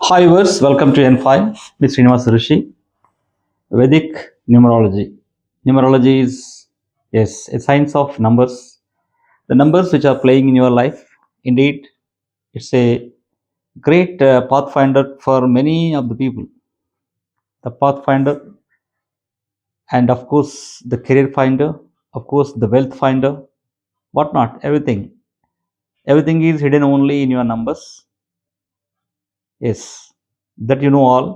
Hi viewers, welcome to N5, Ms. Srinivas Rishi. Vedic numerology. Numerology is, yes, a science of numbers. The numbers which are playing in your life, indeed, it's a great pathfinder for many of the people. The pathfinder, and of course, the career finder, of course, the wealth finder, whatnot, everything. Everything is hidden only in your numbers. Yes, that you know all.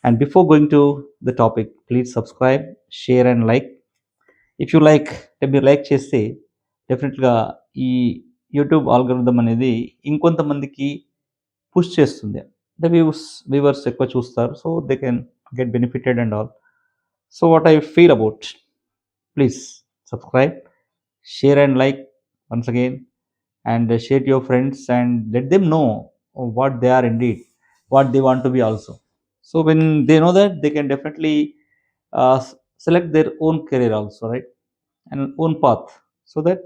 And before going to the topic, please subscribe, share, and like. If you like మీరు like చేస్తే డెఫినెట్గా ఈ YouTube algorithm అనేది ఇంకొంతమందికి push చేస్తుంది. అంటే viewers ఎక్కువ చూస్తారు, so they can get benefited and all. So what I feel about, please subscribe, share and like once again, and share to your friends and let them know what they are indeed, what they want to be also. So when they know that, they can definitely select their own career also, right, and own path, so that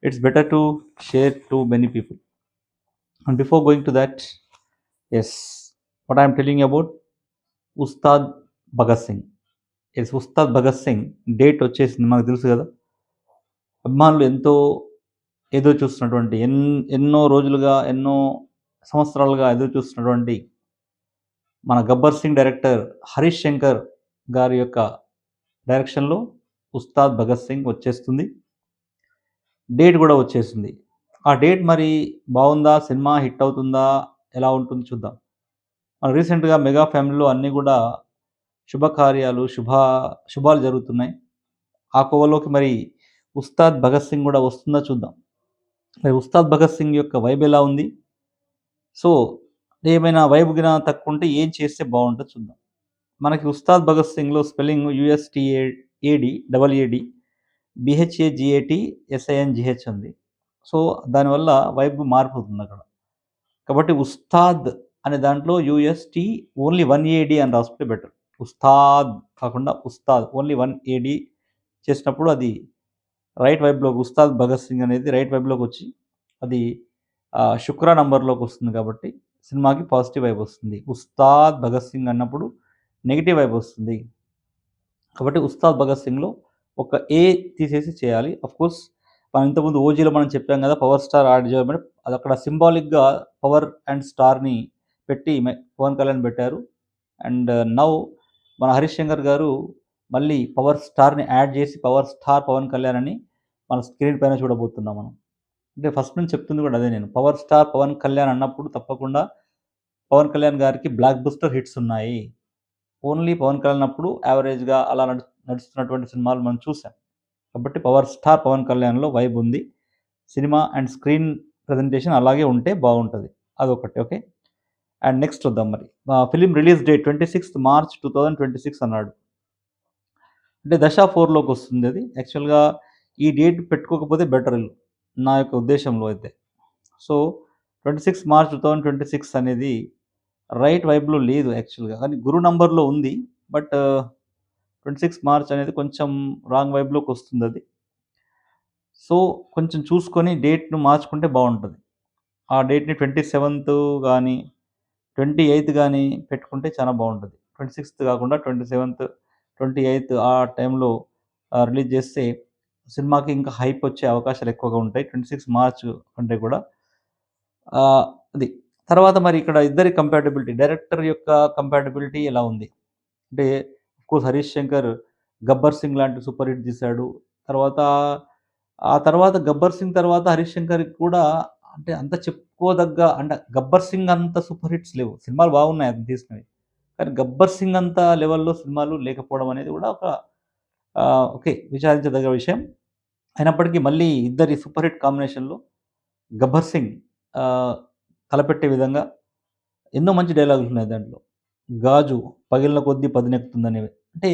it's better to share to many people. And before going to that, yes, what I'm telling you about Ustad Bhagat Singh. Yes, Ustad Bhagat Singh date వచ్చేసింది, మనకు తెలుసు కదా. అభిమానులు ఎంతో ఎదురు చూస్తున్నటువంటి ఎన్నో రోజులుగా, ఎన్నో సంవత్సరాలుగా ఎదురు చూస్తున్నటువంటి మన గబ్బర్ సింగ్ డైరెక్టర్ హరీష్ శంకర్ గారి యొక్క డైరెక్షన్లో ఉస్తాద్ భగత్ సింగ్ వచ్చేస్తుంది. డేట్ కూడా వచ్చేసింది. ఆ డేట్ మరి బాగుందా, సినిమా హిట్ అవుతుందా, ఎలా ఉంటుంది చూద్దాం. రీసెంట్గా మెగా ఫ్యామిలీలో అన్నీ కూడా శుభకార్యాలు, శుభాలు జరుగుతున్నాయి. ఆ కోవలోకి మరి ఉస్తాద్ భగత్ సింగ్ కూడా వస్తుందా చూద్దాం. మరి ఉస్తాద్ భగత్ సింగ్ యొక్క వైబ్ ఎలా ఉంది, సో ఏమైనా వైబ్ గిన తక్కువ ఉంటే ఏం చేస్తే బాగుంటుందో చూద్దాం. మనకి ఉస్తాద్ భగత్ సింగ్లో స్పెల్లింగ్ USTAD BHAGATSINGH ఉంది. సో దానివల్ల వైబ్ మారిపోతుంది అక్కడ. కాబట్టి ఉస్తాద్ అనే దాంట్లో UST ఓన్లీ 1AD అని రాసుకుంటే బెటర్. ఉస్తాద్ కాకుండా ఉస్తాద్ ఓన్లీ 1AD చేసినప్పుడు అది రైట్ వైబ్లోకి, ఉస్తాద్ భగత్ సింగ్ అనేది రైట్ వైబ్లోకి వచ్చి అది శుక్ర నంబర్లోకి వస్తుంది. కాబట్టి సినిమాకి పాజిటివ్ వైబ్ వస్తుంది. ఉస్తాద్ భగత్ సింగ్ అన్నప్పుడు నెగిటివ్ వైబ్ వస్తుంది. కాబట్టి ఉస్తాద్ భగత్ సింగ్లో ఒక ఏ తీసేసి చేయాలి. కోర్స్ మనం ఇంతకుముందు ఓజీలో మనం చెప్పాం కదా, పవర్ స్టార్ యాడ్ చేయమని. అది అక్కడ సింబాలిక్గా పవర్ అండ్ స్టార్ని పెట్టి పవన్ కళ్యాణ్ పెట్టారు. అండ్ నౌ మన హరీష్ శంకర్ గారు మళ్ళీ పవర్ స్టార్ని యాడ్ చేసి పవర్ స్టార్ పవన్ కళ్యాణ్ అని మన స్క్రీన్ పైన చూడబోతున్నాం మనం. అంటే ఫస్ట్ నుంచి చెప్తుంది కూడా అదే నేను. పవర్ స్టార్ పవన్ కళ్యాణ్ అన్నప్పుడు తప్పకుండా పవన్ కళ్యాణ్ గారికి బ్లాక్ బస్టర్ హిట్స్ ఉన్నాయి. ఓన్లీ పవన్ కళ్యాణ్ అప్పుడు యావరేజ్గా అలా నడుస్తున్నటువంటి సినిమాలు మనం చూసాం. కాబట్టి పవర్ స్టార్ పవన్ కళ్యాణ్లో వైబ్ ఉంది. సినిమా అండ్ స్క్రీన్ ప్రజెంటేషన్ అలాగే ఉంటే బాగుంటుంది. అదొకటి. ఓకే. అండ్ నెక్స్ట్ చూద్దాం. మరి ఫిలిం రిలీజ్ డేట్ 26 మార్చ్ 2026 అన్నాడు. అంటే దశ 4లోకి వస్తుంది అది. యాక్చువల్గా ఈ డేట్ పెట్టుకోకపోతే బెటర్ నా యొక్క ఉద్దేశంలో అయితే. సో 26 మార్చ్ 2026 అనేది రైట్ వైబ్లో లేదు యాక్చువల్గా, కానీ గురు నంబర్లో ఉంది. బట్ 26 మార్చ్ అనేది కొంచెం రాంగ్ వైబ్లోకి వస్తుంది అది. సో కొంచెం చూసుకొని డేట్ను మార్చుకుంటే బాగుంటుంది. ఆ డేట్ని 27th కానీ 28th కానీ పెట్టుకుంటే చాలా బాగుంటుంది. 26th కాకుండా 27th, 28th ఆ టైంలో రిలీజ్ చేస్తే సినిమాకి ఇంకా హైప్ వచ్చే అవకాశాలు ఎక్కువగా ఉంటాయి 26 మార్చ్ కంటే కూడా. అది తర్వాత మరి ఇక్కడ ఇద్దరి కంపాటబిలిటీ, డైరెక్టర్ యొక్క కంపాటబిలిటీ ఎలా ఉంది అంటే, కోర్స్ హరీష్ శంకర్ గబ్బర్ సింగ్ లాంటి సూపర్ హిట్ తీశాడు. ఆ తర్వాత గబ్బర్ సింగ్ తర్వాత హరీష్ శంకర్కి కూడా అంటే అంత చెప్పుకోదగ్గ, అంటే గబ్బర్ సింగ్ అంత సూపర్ హిట్స్ లేవు. సినిమాలు బాగున్నాయి అది తీసినవి, కానీ గబ్బర్ సింగ్ అంత లెవెల్లో సినిమాలు లేకపోవడం అనేది కూడా ఒక ఓకే, విచారించదగ్గ విషయం. అయినప్పటికీ మళ్ళీ ఇద్దరి సూపర్ హిట్ కాంబినేషన్లో గబ్బర్ సింగ్ తలపెట్టే విధంగా ఎన్నో మంచి డైలాగులు ఉన్నాయి దాంట్లో. గాజు పగిలిన కొద్దీ పదునెక్కుతుందనేవి. అంటే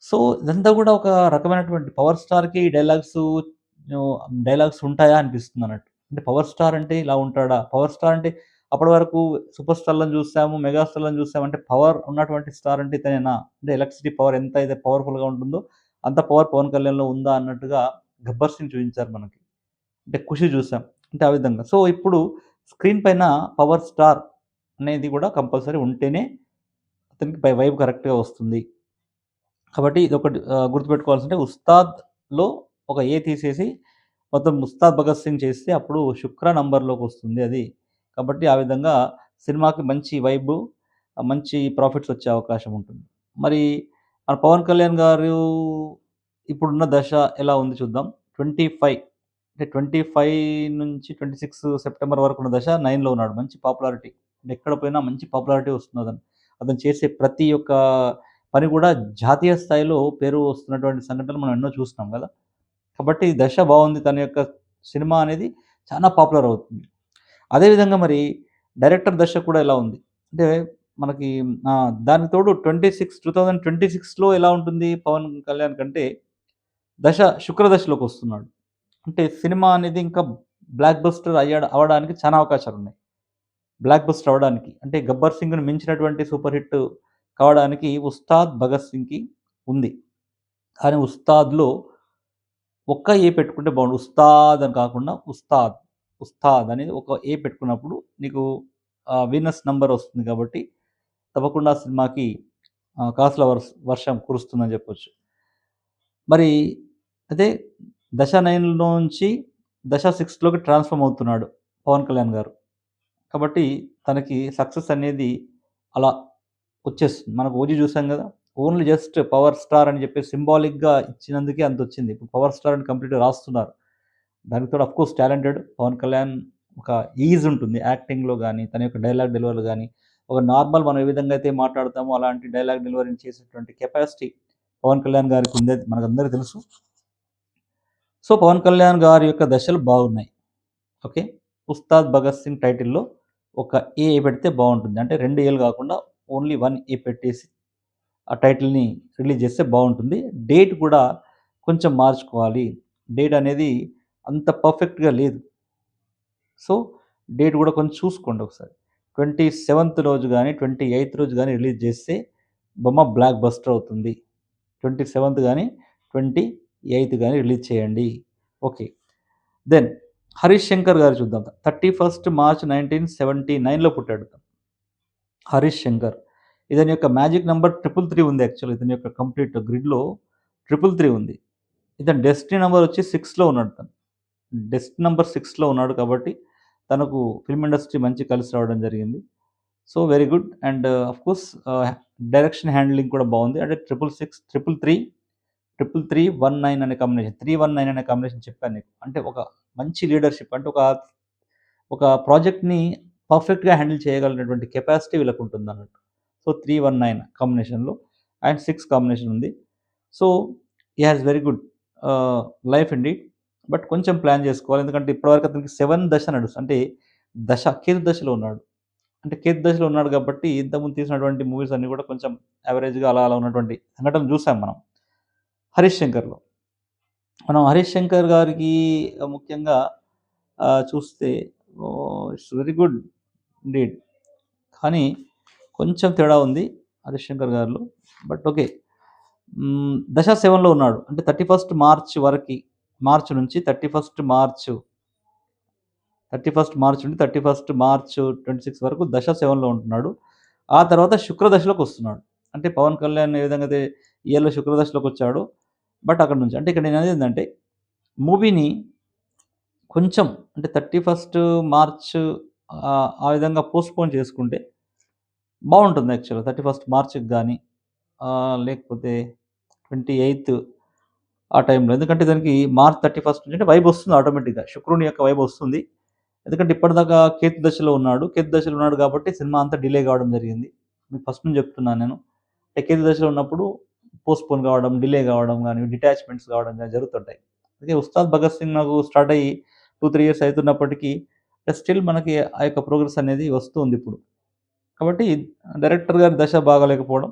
సో ఇదంతా కూడా ఒక రకమైనటువంటి పవర్ స్టార్‌కి డైలాగ్స్ ఉంటాయా అనిపిస్తుంది అన్నట్టు. అంటే పవర్ స్టార్ అంటే ఇలా ఉంటాడా? పవర్ స్టార్ అంటే అప్పటి వరకు సూపర్ స్టార్‌లను చూసాము, మెగా స్టార్‌లను చూసాము. అంటే పవర్ ఉన్నటువంటి స్టార్ అంటే ఇతనేనా? అంటే ఎలక్ట్రిసిటీ పవర్ ఎంత అయితే పవర్‌ఫుల్‌గా ఉంటుందో అంత పవర్ పవన్ కళ్యాణ్‌లో ఉందా అన్నట్టుగా గబ్బర్ సింగ్ చూపించారు మనకి. అంటే ఖుషి చూసాం. అంటే ఆ విధంగా. సో ఇప్పుడు స్క్రీన్ పైన పవర్ స్టార్ అనేది కూడా కంపల్సరీ ఉంటేనే అతనికి వైబ్ కరెక్ట్‌గా వస్తుంది. కాబట్టి ఇదొకటి గుర్తుపెట్టుకోవాల్సింటే ఉస్తాద్‌లో ఒక ఏ తీసేసి మొత్తం ఉస్తాద్ భగత్ సింగ్ చేస్తే అప్పుడు శుక్ర నంబర్‌లోకొస్తుంది అది. కాబట్టి ఆ విధంగా సినిమాకి మంచి వైబు, మంచి ప్రాఫిట్స్ వచ్చే అవకాశం ఉంటుంది. మరి మన పవన్ కళ్యాణ్ గారు ఇప్పుడున్న దశ ఎలా ఉంది చూద్దాం. 25 అంటే 25 నుంచి 26 సెప్టెంబర్ వరకున్న దశ 9లో ఉన్నాడు. మంచి పాపులారిటీ. ఎక్కడ పోయినా మంచి పాపులారిటీ వస్తున్నదని. అతను చేసే ప్రతి ఒక్క పని కూడా జాతీయ స్థాయిలో పేరు వస్తున్నటువంటి సంఘటనలు మనం ఎన్నో చూస్తున్నాం గదా! కాబట్టి దశ బావుంది. తన యొక్క సినిమా అనేది చాలా పాపులర్ అవుతుంది. అదే విధంగా మరి డైరెక్టర్ దశ కూడా ఎలా ఉంది? అంటే మనకి దానికి తోడు 2026లో ఎలా ఉంటుంది పవన్ కళ్యాణ్ కంటే దశ శుక్ర దశలోకొస్తున్నాడు. అంటే సినిమా అనేది ఇంకా బ్లాక్ బస్టర్ అవ్వడానికి చాలా అవకాశాలున్నాయి. బ్లాక్ బస్టర్ అవ్వడానికి. అంటే 'గబ్బర్ సింగ్'ని మించినటువంటి సూపర్ హిట్ కావడానికి 'ఉస్తాద్ భగత్ సింగ్‌కి' ఉంది. కానీ 'ఉస్తాద్‌లో' ఒక్క ఏ పెట్టుకుంటే బావుండు. 'ఉస్తాద్' అని కాకుండా 'ఉస్తాద్', 'ఉస్తాద్' అనేది ఒక ఏ పెట్టుకున్నప్పుడు నీకు వీనస్ నంబర్ వస్తుంది కాబట్టి తప్పకుండా ఆ సినిమాకి కాసుల వర్షం కురుస్తుందని చెప్పొచ్చు. మరి అదే దశ 9 నుంచి దశ 6లోకి ట్రాన్స్‌ఫార్మ్ అవుతున్నాడు పవన్ కళ్యాణ్ గారు. కాబట్టి తనకి సక్సెస్ అనేది అలా వచ్చేస్తుంది. మనకు 'ఓజీ' చూసాం గదా! ఓన్లీ జస్ట్ పవర్ స్టార్ అని చెప్పేసి సింబాలిక్‌గా ఇచ్చినందుకే అంతొచ్చింది. ఇప్పుడు పవర్ స్టార్ అని కంప్లీట్‌గా రాస్తున్నారు. దానికి తోడు ఆఫ్‌కోర్స్ టాలెంటెడ్ పవన్ కళ్యాణ్ ఒక ఈజ్ ఉంటుంది యాక్టింగ్‌లో గాని, తన యొక్క డైలాగ్ డెలివరీలో గాని, ఒక నార్మల్ మనం ఏ విధంగా అయితే మాట్లాడతామో అలాంటి డైలాగ్ డెలివరీని చేసేటువంటి కెపాసిటీ పవన్ కళ్యాణ్ గారికి ఉందని మనకందరికీ తెలుసు. సో, పవన్ కళ్యాణ్ గారి యొక్క దశలు బాగున్నాయి. ఓకే. 'ఉస్తాద్ భగత్ సింగ్' టైటిల్‌లో ఒక ఏ పెడితే బావుంటుంది. అంటే 2 ఏలు గాకుండా ఓన్లీ 1 ఏ పెట్టేసి ఆ టైటిల్‌ని రిలీజ్ చేస్తే బావుంటుంది. డేట్ కూడా కొంచెం మార్చుకోవాలి. డేట్ అనేది అంత పర్ఫెక్ట్‌గా లేదు. సో, డేట్ కూడా కొంచెం చూసుకోండి ఒకసారి. 27థ్ రోజు గాని, 28థ్ రోజు గాని రిలీజ్ చేస్తే బొమ్మ బ్లాక్ బస్టర్ అవుతుంది. 27థ్ గాని, 28థ్ గాని రిలీజ్ చేయండి. ఓకే. దెన్ 'హరీష్ శంకర్' గారు చూద్దాం. 31 మార్చ్ 1979లో పుట్టాడు. 'హరీష్ శంకర్.' ఇతని యొక్క మ్యాజిక్ నంబర్ 333 ఉంది యాక్చువల్‌గా ఇతని యొక్క కంప్లీట్ గ్రిడ్‌లో 333 ఉంది. ఇతని డెస్టినీ నంబర్ వచ్చి 6లో ఉన్నాడు తను. డెస్టినీ నంబర్ 6లో ఉన్నాడు కాబట్టి తనకు ఫిల్మ్ ఇండస్ట్రీ మంచి కలిసి రావడం జరిగింది. So, very good and of course direction handling కూడా బావుంది. అంటే 666, 333, 333, 19 అనే కాంబినేషన్. 319 అనే కాంబినేషన్ చెప్పాను నీకు. అంటే ఒక మంచి లీడర్‌షిప్ అంటే ఒక ప్రాజెక్ట్‌ని పర్ఫెక్ట్‌గా హ్యాండిల్ చేయగలిగినటువంటి కెపాసిటీ వీళ్ళకుంటుందన్నట్టు. సో, 319 కాంబినేషన్‌లో అండ్ 6 కాంబినేషన్ ఉంది. So, he has very good life indeed. But కొంచెం ప్లాన్ చేసుకోవాలి. ఎందుకంటే ఇప్పటివరకు అతనికి 7 దశ నడుస్తుంది. అంటే కేతు దశలో ఉన్నాడు. అంటే కేతు దశలో ఉన్నాడు కాబట్టి ఇంతకుముందు తీసినటువంటి మూవీస్ అన్నీ కూడా కొంచెం యావరేజ్‌గా అలా అలా ఉన్నటువంటి సంఘటనలు చూసాం మనం 'హరీష్ శంకర్‌లో.' మనం 'హరీష్ శంకర్' గారికి ముఖ్యంగా చూస్తే ఇట్స్ వెరీ గుడ్ ఇండీడ్. కానీ కొంచెం తేడా ఉంది 'హరీష్ శంకర్' గారిలో. But okay. దశ 7లో ఉన్నాడు. అంటే 31 మార్చ్ వరకి మార్చ్ నుంచి 31 మార్చ్ నుండి 31 మార్చ్ 26 వరకు దశ 7లో ఉంటున్నాడు. ఆ తర్వాత శుక్ర దశలోకొస్తున్నాడు. అంటే పవన్ కళ్యాణ్ ఏ విధంగా అయితే ఈ ఇయర్‌లో శుక్ర దశలోకొచ్చాడో బట్ అక్కడి నుంచి. అంటే ఇక్కడ నేననేదేంటంటే మూవీని కొంచెం అంటే 31 మార్చ్ ఆ విధంగా పోస్ట్‌పోన్ చేసుకుంటే బావుంటుంది యాక్చువల్‌గా. 31 మార్చ్‌కి గాని లేకపోతే 28 ఆ టైంలో. ఎందుకంటే దానికి మార్చ్ 31 నుంచి అంటే వైబొస్తుంది ఆటోమేటిక్‌గా. శుక్రుని యొక్క వైబొస్తుంది. ఎందుకంటే ఇప్పటిదాకా కేతు దశలో ఉన్నాడు. కేతు దశలో ఉన్నాడు కాబట్టి సినిమా అంతా డిలే కావడం జరిగింది. మీకు ఫస్ట్ నుంచి చెప్తున్నాను నేను. కేతు దశలో ఉన్నప్పుడు పోస్ట్‌పోన్ కావడం, డిలే కావడం గాని, డిటాచ్‌మెంట్స్ కావడం గాని జరుగుతుంటాయి. అదే 'ఉస్తాద్ భగత్ సింగ్' నాకు స్టార్ట్ అయ్యి 2, 3 ఇయర్స్ అయితున్నప్పటికీ స్టిల్ మనకి ఆ యొక్క ప్రోగ్రెస్ అనేది వస్తుందిప్పుడు. కాబట్టి డైరెక్టర్ గారి దశ బాగాలేకపోవడం.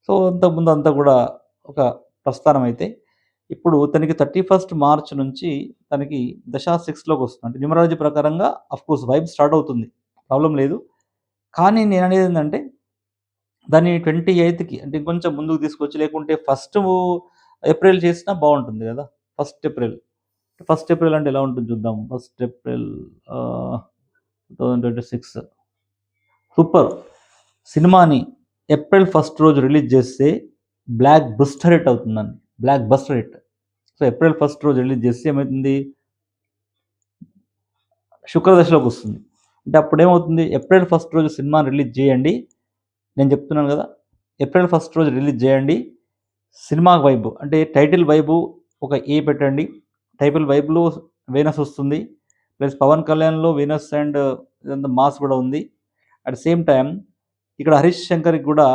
సో, ఇంతకుముందు అంతా కూడా ఒక ప్రస్థానం అయితే, ఇప్పుడు తనకి 31 మార్చ్ నుంచి తనకి దశ 6లోకొస్తుంది. అంటే న్యూమరాలజీ ప్రకారంగా ఆఫ్‌కోర్స్ వైబ్ స్టార్ట్ అవుతుంది. ప్రాబ్లమ్ లేదు. కానీ నేననేదేంటంటే, దాన్ని 28కి అంటే ఇంకొంచెం ముందుకు తీసుకొచ్చి లేకుంటే ఫస్ట్ ఏప్రిల్ చేసినా బావుంటుంది గదా! First April. ఫస్ట్ ఏప్రిల్ అంటే ఎలా ఉంటుంది చూద్దాం. First April 2026 super. సినిమాని ఏప్రిల్ 1 రోజు రిలీజ్ చేస్తే బ్లాక్ బస్టర్ హిట్ అవుతుందండి. Block buster hit. So, April 1 రోజు రిలీజ్ చేస్తే ఏమైతుంది? శుక్రదశలోకొస్తుంది. అంటే అప్పుడేమవుతుంది? ఏప్రిల్ 1 రోజు సినిమాని రిలీజ్ చేయండి. నేను చెప్తున్నాను గదా! ఏప్రిల్ 1 రోజు రిలీజ్ చేయండి. సినిమా వైబ్ అంటే టైటిల్ వైబు ఒక ఏ పెట్టండి. టైటిల్ వైబ్‌లో వీనస్ వస్తుంది. ప్లస్ 'పవన్ కళ్యాణ్‌లో' వీనస్ అండ్ ఇదంతా మాస్ గూడా ఉంది. అట్ ద సేమ్ టైమ్ ఇక్కడ 'హరీష్ శంకర్‌కి' గూడా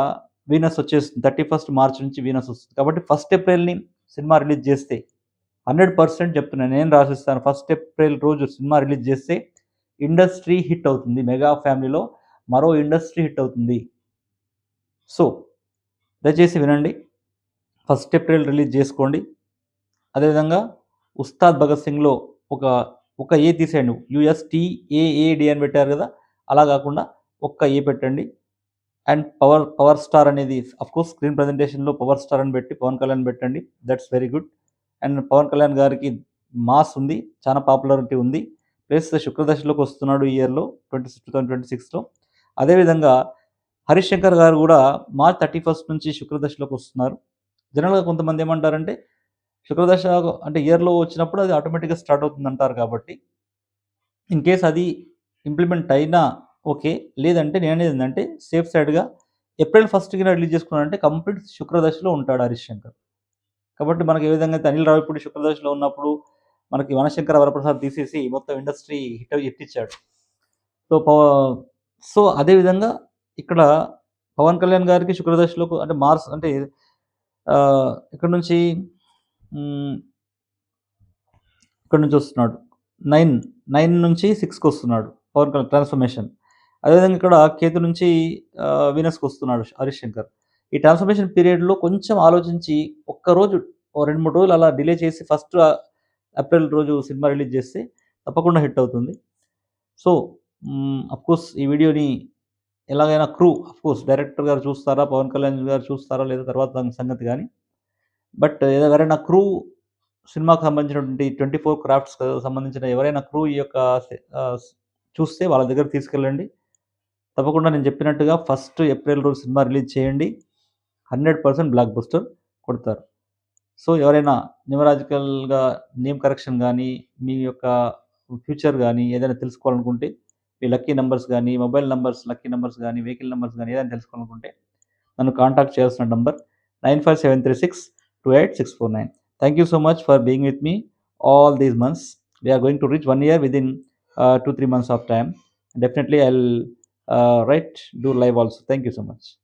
వీనస్ వచ్చేస్తుంది. 31 మార్చ్ నుంచి వీనస్ వస్తుంది. కాబట్టి 1 ఏప్రిల్‌ని సినిమా రిలీజ్ చేస్తే 100% చెప్తున్నాను. నేను రాసిస్తాను. 1 ఏప్రిల్ రోజు సినిమా రిలీజ్ చేస్తే ఇండస్ట్రీ హిట్ అవుతుంది. మెగా ఫ్యామిలీలో మరో ఇండస్ట్రీ హిట్ అవుతుంది. సో, దయచేసి వినండి. 1 ఏప్రిల్ రిలీజ్ చేసుకోండి. అదేవిధంగా 'ఉస్తాద్ భగత్ సింగ్‌లో' ఒక, ఒక ఏ తీసేయండి. యూఎస్‌టీఏఏడీ అని పెట్టారు గదా! అలా గాకుండా ఒక్క ఏ పెట్టండి. అండ్ పవర్ స్టార్ అనేది ఆఫ్‌కోర్స్ స్క్రీన్ ప్రెజెంటేషన్‌లో పవర్ స్టార్ అని పెట్టి పవన్ కళ్యాణ్ పెట్టండి. That's very good. And Pawan Kalyan గారికి మాస్ ఉంది. చాలా పాపులారిటీ ఉంది. ప్లస్ శుక్రదశలోకి వస్తున్నాడు ఈ ఇయర్‌లో 2026లో. అదేవిధంగా 'హరీష్ శంకర్' గారు గూడా మార్చ్ 31 నుంచి శుక్రదశలోకి వస్తున్నారు. జనరల్‌గా కొంతమంది ఏమంటారంటే శుక్రదశ అంటే ఇయర్‌లో వచ్చినప్పుడు అది ఆటోమేటిక్‌గా స్టార్ట్ అవుతుందంటారు కాబట్టి, ఇన్ కేస్ అది ఇంప్లిమెంట్ అయినా ఓకే. లేదంటే నేననేదేంటంటే సేఫ్ సైడ్‌గా ఏప్రిల్ 1కి రిలీజ్ చేసుకున్నాడంటే కంప్లీట్ శుక్రదశలో ఉంటాడు 'హరీష్ శంకర్.' కాబట్టి మనకు ఏ విధంగా అయితే 'అనిల్ రావిపూడి' శుక్రదశలో ఉన్నప్పుడు మనకి 'వనశంకర వరప్రసాద్' తీసేసి మొత్తం ఇండస్ట్రీ హిట్టిచ్చాడు. సో, సో, అదే విధంగా ఇక్కడ 'పవన్ కళ్యాణ్' గారికి శుక్రదశలో అంటే మార్స్ అంటే ఎక్కడి నుంచి హ్మ్. ఇక్కడి నుంచి వస్తున్నాడు. 9 నుంచి 6కొస్తున్నాడు. పవన్ కళ్యాణ్ ట్రాన్స్‌ఫర్మేషన్. అదేవిధంగా ఇక్కడ కేతు నుంచి వీనస్‌కొస్తున్నాడు 'హరీష్ శంకర్.' ఈ ట్రాన్స్‌ఫర్మేషన్ పీరియడ్‌లో కొంచెం ఆలోచించి ఒక్కరోజు ఓ 2, 3 రోజులు అలా డిలే చేసి ఫస్ట్ ఏప్రిల్ రోజు సినిమా రిలీజ్ చేస్తే తప్పకుండా హిట్ అవుతుంది. సో, అఫ్‌కోర్స్ ఈ వీడియోని ఎలాగైనా అఫ్‌కోర్స్ డైరెక్టర్ గారు చూస్తారా? పవన్ కళ్యాణ్ గారు చూస్తారా? లేదా తర్వాత సంగతి గాని. బట్ ఎవరైనా సినిమాకు సంబంధించినటువంటి 24 క్రాఫ్ట్స్ సంబంధించిన ఎవరైనా ఈ యొక్క ఆహ్, చూస్తే వాళ్ళ దగ్గరికి తీసుకెళ్ళండి. తప్పకుండా నేను చెప్పినట్టుగా 1 ఏప్రిల్ రోజు సినిమా రిలీజ్ చేయండి. 100% బ్లాక్ బస్టర్ కొడతారు. సో, ఎవరైనా న్యూమరాజికల్‌గా నేమ్ కరెక్షన్ గానీ, మీ యొక్క ఫ్యూచర్ గానీ ఏదైనా తెలుసుకోవాలనుకుంటే, మీ లక్కీ నంబర్స్ గానీ, మొబైల్ నంబర్స్ లక్కీ నంబర్స్ గానీ, వెహికల్ నంబర్స్ గానీ ఏదైనా తెలుసుకోవాలనుకుంటే నన్ను కాంటాక్ట్ చేయాల్సిన number 9573628649. Thank you so much for being with me all these months. We are going to reach 1 year within 2-3 months of time. Definitely, I'll do live also. Thank you so much.